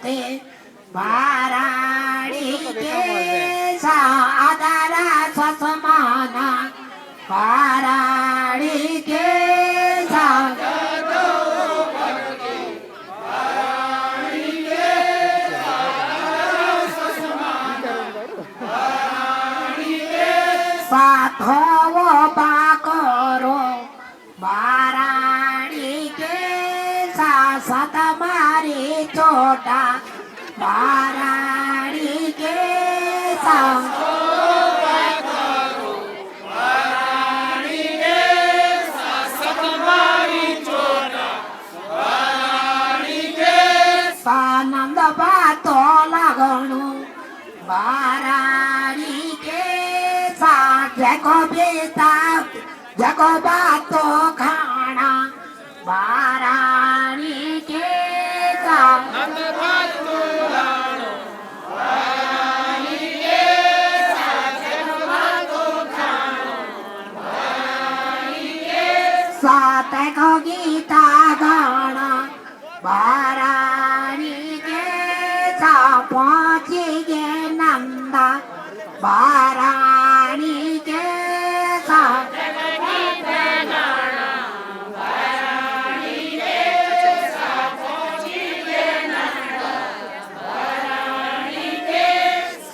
ते बाराडी केसा आधारा समाना बाराडी केसा साधव बाकरो बाराडी केसा सत मारी चोटा बाराडी केसा सानंद बातो लागणू बाराडी केसा जगो बेता जगो बातो खाना बाराडी केसा सात को गीता गाना बाराडी केसा पहुंची गे नंदा बाराडी केसा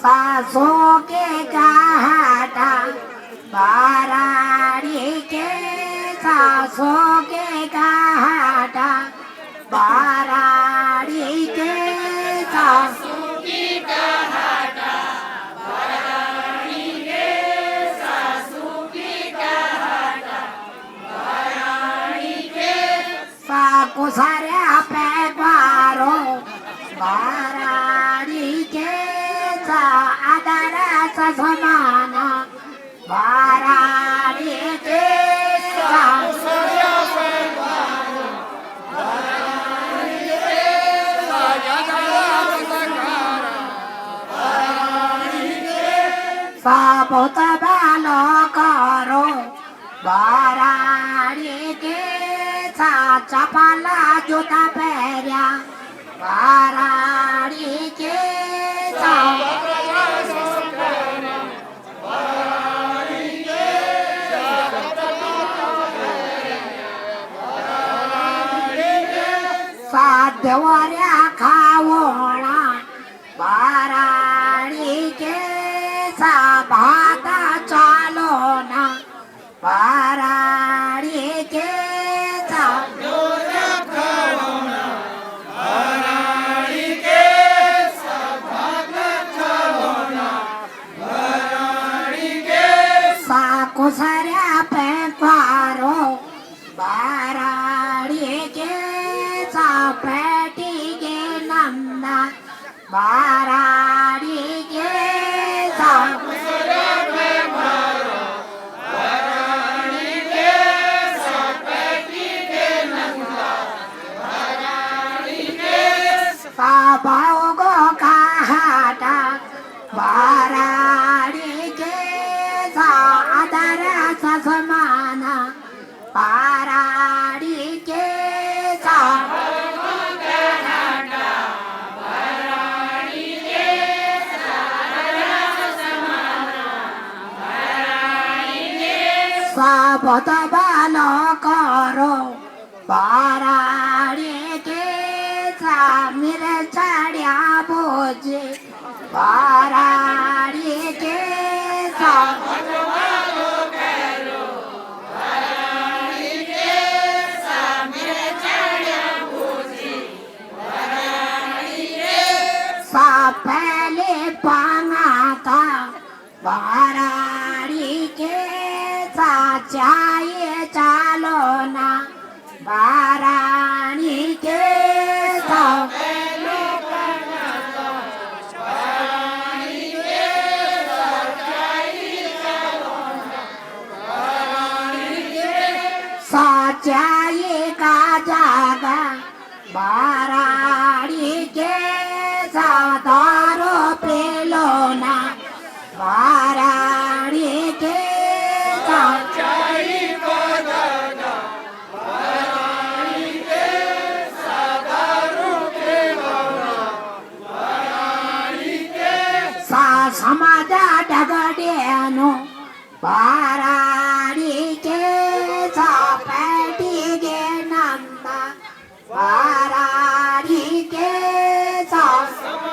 सासो के घाटा बाराडी के सासो के घाटा बाराडी के सासो की घाटा बाराडी के सासो की घाटा बाराडी के साको साऱ्या पैवारो बाराडी के आधाराचा समाना बाराडी केसा साबोत बालो करो बाराडी केसा चपाला जुता पेर्या बाराडी केसा साध्यवाऱ्या खावणा बाराडी केसा भाता चालोना बाराडी केसा साको साऱ्या पैवारो बाराडी केसा पेटी गे नंदा बाराडी केसा साबाओ गो काहाटा बाराडी केसा आधाराचा समाना बाराडी केसा साबत बालो करो बाराडी केसा मिरचाड्या बोजे बाराडी केसा सापले पानाता बाराडी केसा चाये चालोना बाराडी केसा साचाये का जागा बाराडी केसा दारो पेलोना बाराडी केसा माझ्या